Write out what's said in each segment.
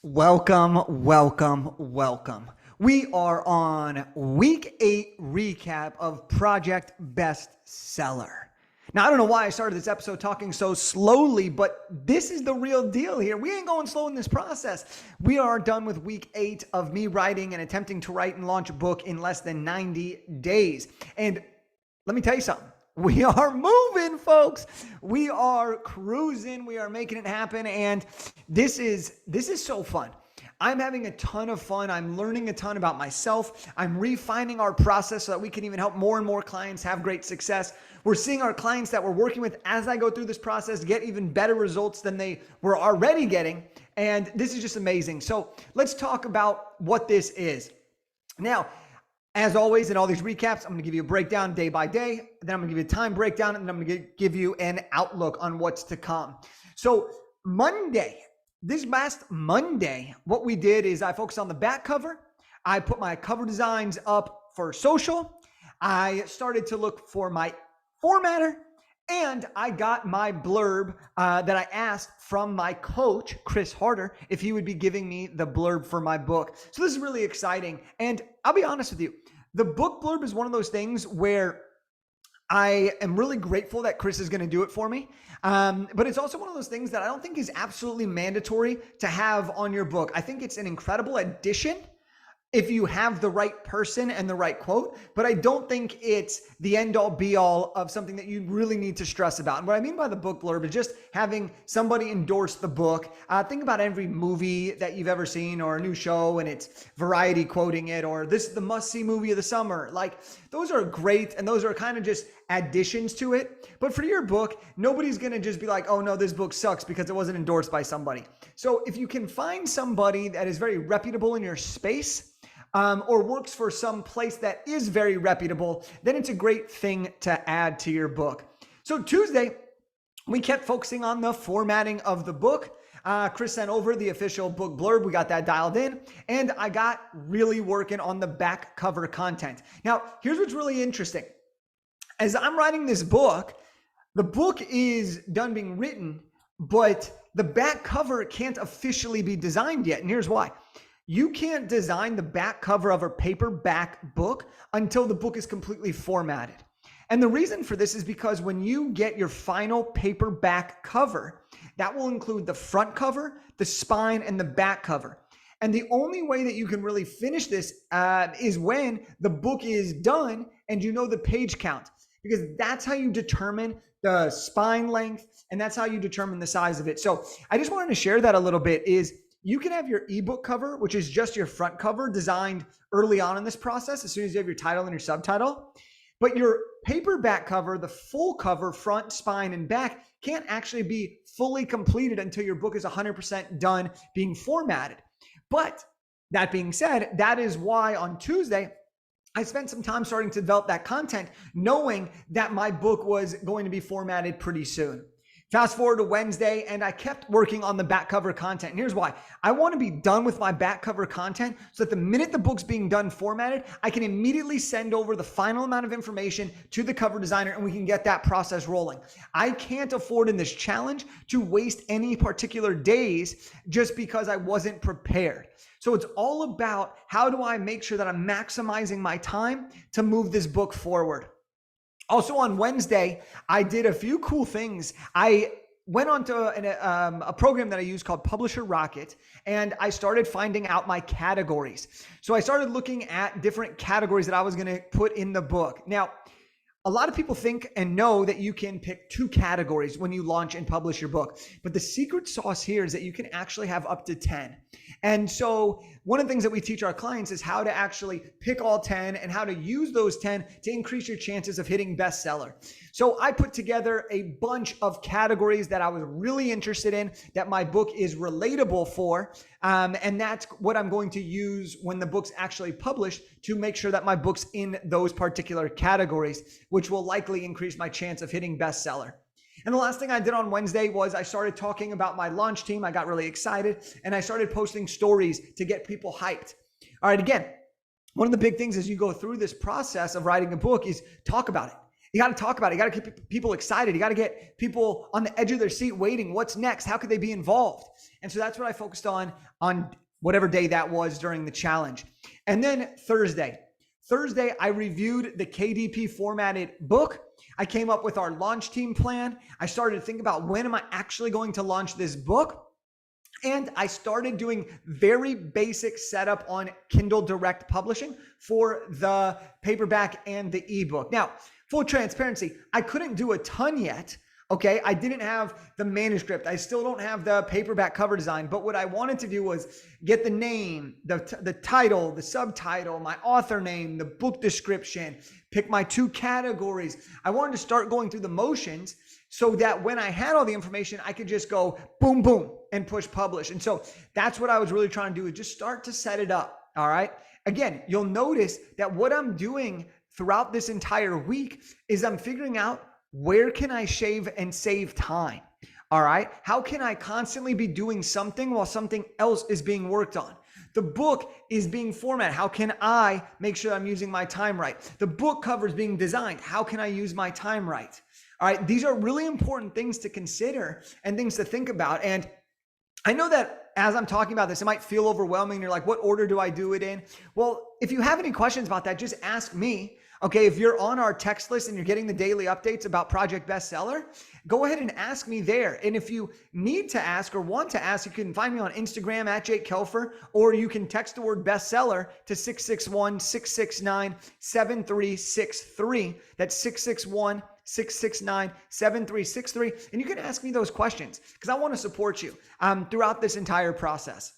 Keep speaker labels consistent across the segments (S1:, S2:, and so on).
S1: Welcome, welcome, welcome. We are on week 8 recap of Project Bestseller. Now, I don't know why I started this episode talking so slowly, but this is the real deal here. We ain't going slow in this process. We are done with week 8 of me writing and attempting to write and launch a book in less than 90 days. And let me tell you something. We are moving, folks. We are cruising. We are making it happen. And this is so fun. I'm having a ton of fun. I'm learning a ton about myself. I'm refining our process so that we can even help more and more clients have great success. We're seeing our clients that we're working with as I go through this process get even better results than they were already getting. And this is just amazing. So let's talk about what this is. Now, as always, in all these recaps, I'm going to give you a breakdown day by day. Then I'm going to give you a time breakdown, and then I'm going to give you an outlook on what's to come. So this last Monday, what we did is I focused on the back cover. I put my cover designs up for social. I started to look for my formatter, and I got my blurb that I asked from my coach, Chris Harder, if he would be giving me the blurb for my book. So this is really exciting. And I'll be honest with you, the book blurb is one of those things where I am really grateful that Chris is going to do it for me. But it's also one of those things that I don't think is absolutely mandatory to have on your book. I think it's an incredible addition if you have the right person and the right quote, but I don't think it's the end all be all of something that you really need to stress about. And what I mean by the book blurb is just having somebody endorse the book. Think about every movie that you've ever seen or a new show and it's Variety quoting it, or this is the must-see movie of the summer. Like, those are great, and those are kind of just additions to it. But for your book, nobody's going to just be like, oh no, this book sucks because it wasn't endorsed by somebody. So if you can find somebody that is very reputable in your space, or works for some place that is very reputable, then it's a great thing to add to your book. So Tuesday, we kept focusing on the formatting of the book. Chris sent over the official book blurb. We got that dialed in, and I got really working on the back cover content. Now, here's what's really interesting. As I'm writing this book, the book is done being written, but the back cover can't officially be designed yet. And here's why. You can't design the back cover of a paperback book until the book is completely formatted. And the reason for this is because when you get your final paperback cover, that will include the front cover, the spine, and the back cover. And the only way that you can really finish this is when the book is done and you know the page count, because that's how you determine the spine length, and that's how you determine the size of it. So I just wanted to share that a little bit. Is you can have your ebook cover, which is just your front cover, designed early on in this process, as soon as you have your title and your subtitle. But your paperback cover, the full cover, front, spine, and back, can't actually be fully completed until your book is 100% done being formatted. But that being said, that is why on Tuesday, I spent some time starting to develop that content, knowing that my book was going to be formatted pretty soon. Fast forward to Wednesday, and I kept working on the back cover content. And here's why. I want to be done with my back cover content so that the minute the book's being done formatted, I can immediately send over the final amount of information to the cover designer, and we can get that process rolling. I can't afford in this challenge to waste any particular days just because I wasn't prepared. So it's all about, how do I make sure that I'm maximizing my time to move this book forward? Also on Wednesday, I did a few cool things. I went on to a program that I use called Publisher Rocket, and I started finding out my categories. So I started looking at different categories that I was going to put in the book. Now, a lot of people think and know that you can pick 2 categories when you launch and publish your book. But the secret sauce here is that you can actually have up to 10. And so one of the things that we teach our clients is how to actually pick all 10 and how to use those 10 to increase your chances of hitting bestseller. So I put together a bunch of categories that I was really interested in, that my book is relatable for. And that's what I'm going to use when the book's actually published, to make sure that my book's in those particular categories, which will likely increase my chance of hitting bestseller. And the last thing I did on Wednesday was I started talking about my launch team. I got really excited, and I started posting stories to get people hyped. All right, again, one of the big things as you go through this process of writing a book is talk about it. You got to talk about it. You got to keep people excited. You got to get people on the edge of their seat waiting. What's next? How could they be involved? And so that's what I focused on whatever day that was during the challenge. And then Thursday, I reviewed the KDP formatted book. I came up with our launch team plan. I started to think about when am I actually going to launch this book? And I started doing very basic setup on Kindle Direct Publishing for the paperback and the ebook. Now, full transparency, I couldn't do a ton yet. Okay, I didn't have the manuscript. I still don't have the paperback cover design. But what I wanted to do was get the name, the title, the subtitle, my author name, the book description, pick my 2 categories. I wanted to start going through the motions so that when I had all the information, I could just go boom, boom, and push publish. And so that's what I was really trying to do, is just start to set it up. All right. Again, you'll notice that what I'm doing throughout this entire week is I'm figuring out, where can I shave and save time? All right. How can I constantly be doing something while something else is being worked on? The book is being formatted. How can I make sure I'm using my time right? The book cover is being designed. How can I use my time right? All right. These are really important things to consider and things to think about. And I know that as I'm talking about this, it might feel overwhelming. You're like, what order do I do it in? Well, if you have any questions about that, just ask me. Okay, if you're on our text list and you're getting the daily updates about Project Bestseller, go ahead and ask me there. And if you need to ask or want to ask, you can find me on Instagram at Jake Kelfer, or you can text the word bestseller to 661-669-7363. That's 661-669-7363. And you can ask me those questions because I want to support you throughout this entire process.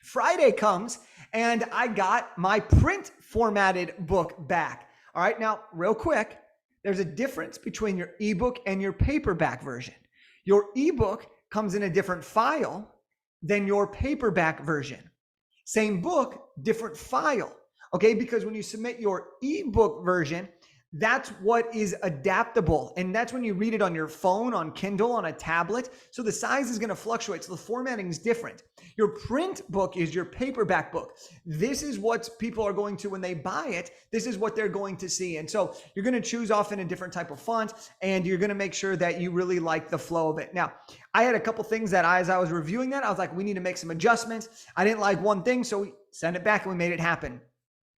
S1: Friday comes and I got my print formatted book back. All right, now real quick, there's a difference between your ebook and your paperback version. Your ebook comes in a different file than your paperback version. Same book, different file. Okay, because when you submit your ebook version, that's what is adaptable. And that's when you read it on your phone, on Kindle, on a tablet. So the size is going to fluctuate. So the formatting is different. Your print book is your paperback book. This is what people are going to, when they buy it, this is what they're going to see. And so you're going to choose often a different type of font, and you're going to make sure that you really like the flow of it. Now, I had a couple things that as I was reviewing that, I was like, we need to make some adjustments. I didn't like one thing, so we sent it back and we made it happen.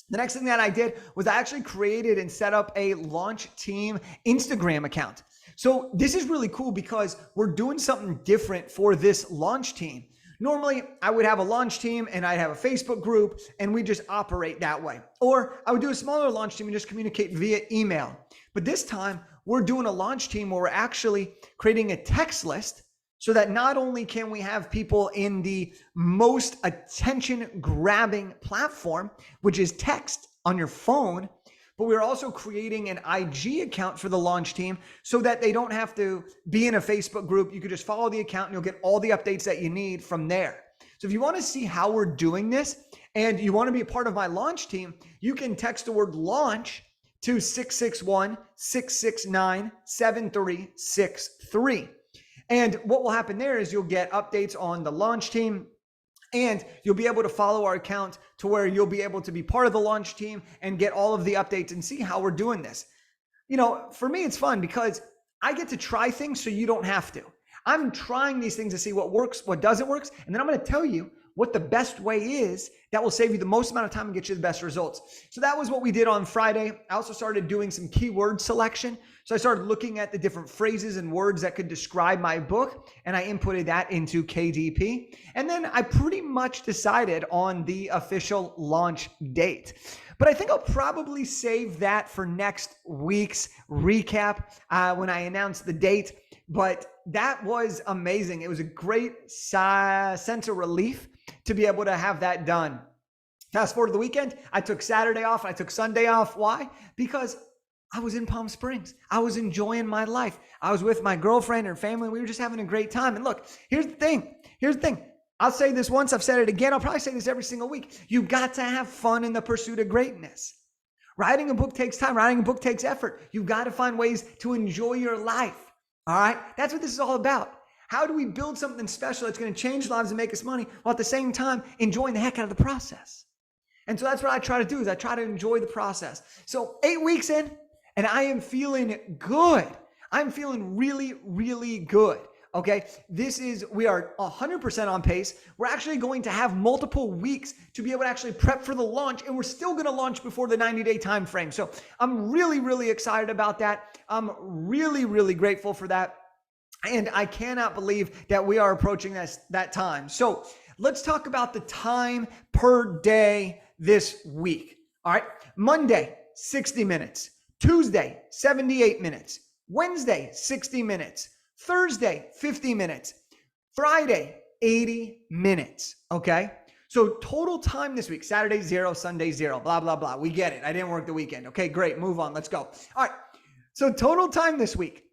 S1: The next thing that I did was I actually created and set up a launch team Instagram account. So this is really cool because we're doing something different for this launch team. Normally, I would have a launch team and I'd have a Facebook group and we just operate that way. Or I would do a smaller launch team and just communicate via email. But this time, we're doing a launch team where we're actually creating a text list so that not only can we have people in the most attention-grabbing platform, which is text on your phone, but we're also creating an IG account for the launch team so that they don't have to be in a Facebook group. You could just follow the account and you'll get all the updates that you need from there. So if you want to see how we're doing this and you want to be a part of my launch team, you can text the word launch to 661-669-7363. And what will happen there is you'll get updates on the launch team, and you'll be able to follow our account to where you'll be able to be part of the launch team and get all of the updates and see how we're doing this. You know, for me, it's fun because I get to try things so you don't have to. I'm trying these things to see what works, what doesn't work, and then I'm going to tell you what the best way is that will save you the most amount of time and get you the best results. So that was what we did on Friday. I also started doing some keyword selection. So I started looking at the different phrases and words that could describe my book, and I inputted that into KDP. And then I pretty much decided on the official launch date. But I think I'll probably save that for next week's recap when I announce the date. But that was amazing. It was a great sense of relief to be able to have that done. Fast forward to the weekend, I took Saturday off, I took Sunday off. Why? Because I was in Palm Springs. I was enjoying my life. I was with my girlfriend and her family. We were just having a great time. And look, here's the thing. I'll say this once, I've said it again. I'll probably say this every single week. You got to have fun in the pursuit of greatness. Writing a book takes time. Writing a book takes effort. You've got to find ways to enjoy your life. All right? That's what this is all about. How do we build something special that's going to change lives and make us money while at the same time enjoying the heck out of the process? And so that's what I try to do, is I try to enjoy the process. So 8 weeks in, and I am feeling good. I'm feeling really, really good. Okay, we are 100% on pace. We're actually going to have multiple weeks to be able to actually prep for the launch, and we're still going to launch before the 90-day time frame. So I'm really, really excited about that. I'm really, really grateful for that. And I cannot believe that we are approaching that time. So let's talk about the time per day this week. All right, Monday, 60 minutes. Tuesday, 78 minutes. Wednesday, 60 minutes. Thursday, 50 minutes. Friday, 80 minutes. Okay. So total time this week, Saturday, 0, Sunday, 0, blah, blah, blah. We get it. I didn't work the weekend. Okay, great. Move on. Let's go. All right. So total time this week.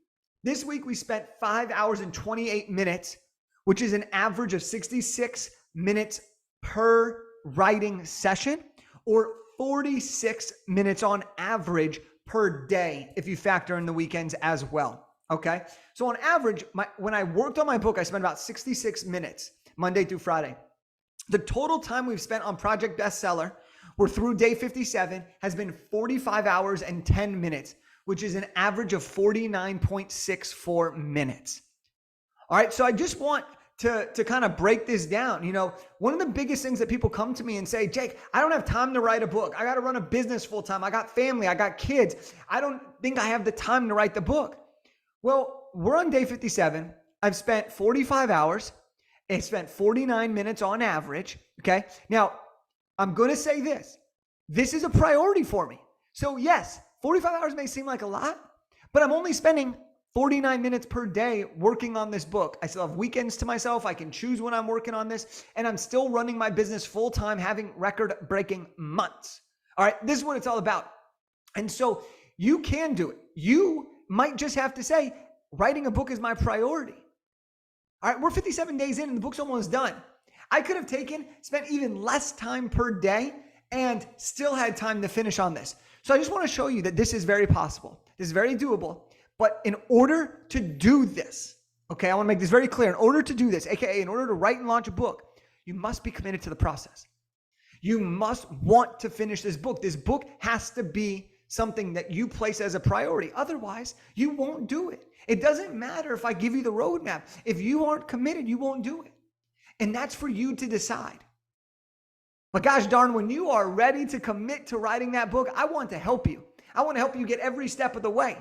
S1: This week we spent 5 hours and 28 minutes, which is an average of 66 minutes per writing session, or 46 minutes on average per day if you factor in the weekends as well. Okay, so on average, when I worked on my book, I spent about 66 minutes Monday through Friday. The total time we've spent on Project Bestseller, we're through day 57, has been 45 hours and 10 minutes, which is an average of 49.64 minutes. All right, so I just want to kind of break this down. You know, one of the biggest things that people come to me and say, Jake, I don't have time to write a book. I got to run a business full time. I got family. I got kids. I don't think I have the time to write the book. Well, we're on day 57. I've spent 45 hours. I spent 49 minutes on average. Okay. Now, I'm going to say this. This is a priority for me. So yes, 45 hours may seem like a lot, but I'm only spending 49 minutes per day working on this book. I still have weekends to myself. I can choose when I'm working on this, and I'm still running my business full time, having record-breaking months. All right. This is what it's all about. And so you can do it. You might just have to say, writing a book is my priority. All right, we're 57 days in and the book's almost done. I could have spent even less time per day and still had time to finish on this. So I just want to show you that this is very possible. This is very doable. But in order to do this, okay, I want to make this very clear. In order to do this, AKA in order to write and launch a book, you must be committed to the process. You must want to finish this book. This book has to be something that you place as a priority. Otherwise, you won't do it. It doesn't matter if I give you the roadmap. If you aren't committed, you won't do it. And that's for you to decide. But gosh darn, when you are ready to commit to writing that book, I want to help you. I want to help you get every step of the way.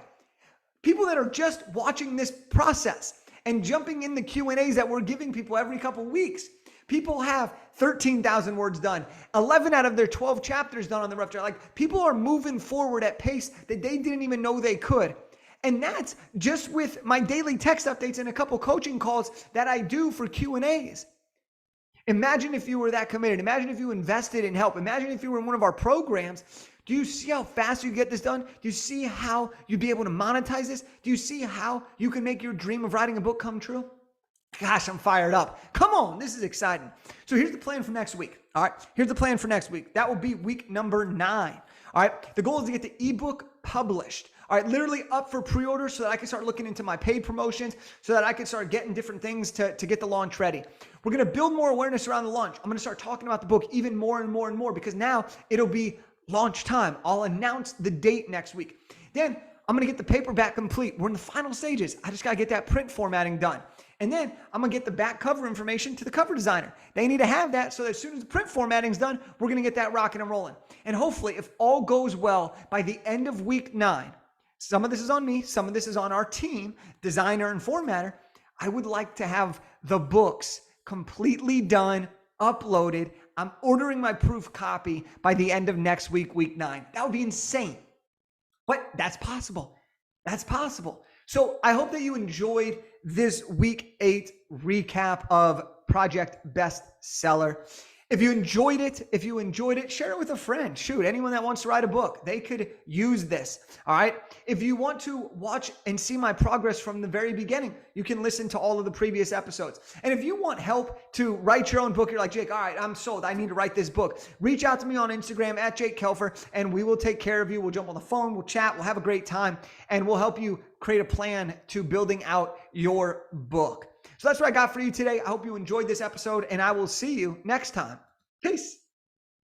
S1: People that are just watching this process and jumping in the Q&As that we're giving people every couple weeks. People have 13,000 words done, 11 out of their 12 chapters done on the rough draft. Like, people are moving forward at pace that they didn't even know they could. And that's just with my daily text updates and a couple coaching calls that I do for Q&As. Imagine if you were that committed. Imagine if you invested in help. Imagine if you were in one of our programs. Do you see how fast you get this done? Do you see how you'd be able to monetize this? Do you see how you can make your dream of writing a book come true? Gosh, I'm fired up. Come on, this is exciting. So here's the plan for next week. All right, here's the plan for next week. That will be week number 9. All right, the goal is to get the ebook published. All right, literally up for pre-order so that I can start looking into my paid promotions, so that I can start getting different things to get the launch ready. We're going to build more awareness around the launch. I'm going to start talking about the book even more and more and more, because now it'll be launch time. I'll announce the date next week. Then I'm going to get the paperback complete. We're in the final stages. I just got to get that print formatting done. And then I'm going to get the back cover information to the cover designer. They need to have that so that as soon as the print formatting's done, we're going to get that rocking and rolling. And hopefully, if all goes well, by the end of week 9, some of this is on me, some of this is on our team, designer and formatter, I would like to have the books completely done, uploaded. I'm ordering my proof copy by the end of next week, week 9. That would be insane. But that's possible. That's possible. So I hope that you enjoyed this week 8 recap of Project Bestseller. If you enjoyed it, share it with a friend. Shoot, anyone that wants to write a book, they could use this. All right. If you want to watch and see my progress from the very beginning, you can listen to all of the previous episodes. And if you want help to write your own book, you're like, Jake, all right, I'm sold. I need to write this book. Reach out to me on Instagram at Jake Kelfer, and we will take care of you. We'll jump on the phone, we'll chat, we'll have a great time, and we'll help you create a plan to building out your book. So that's what I got for you today. I hope you enjoyed this episode, and I will see you next time. Peace.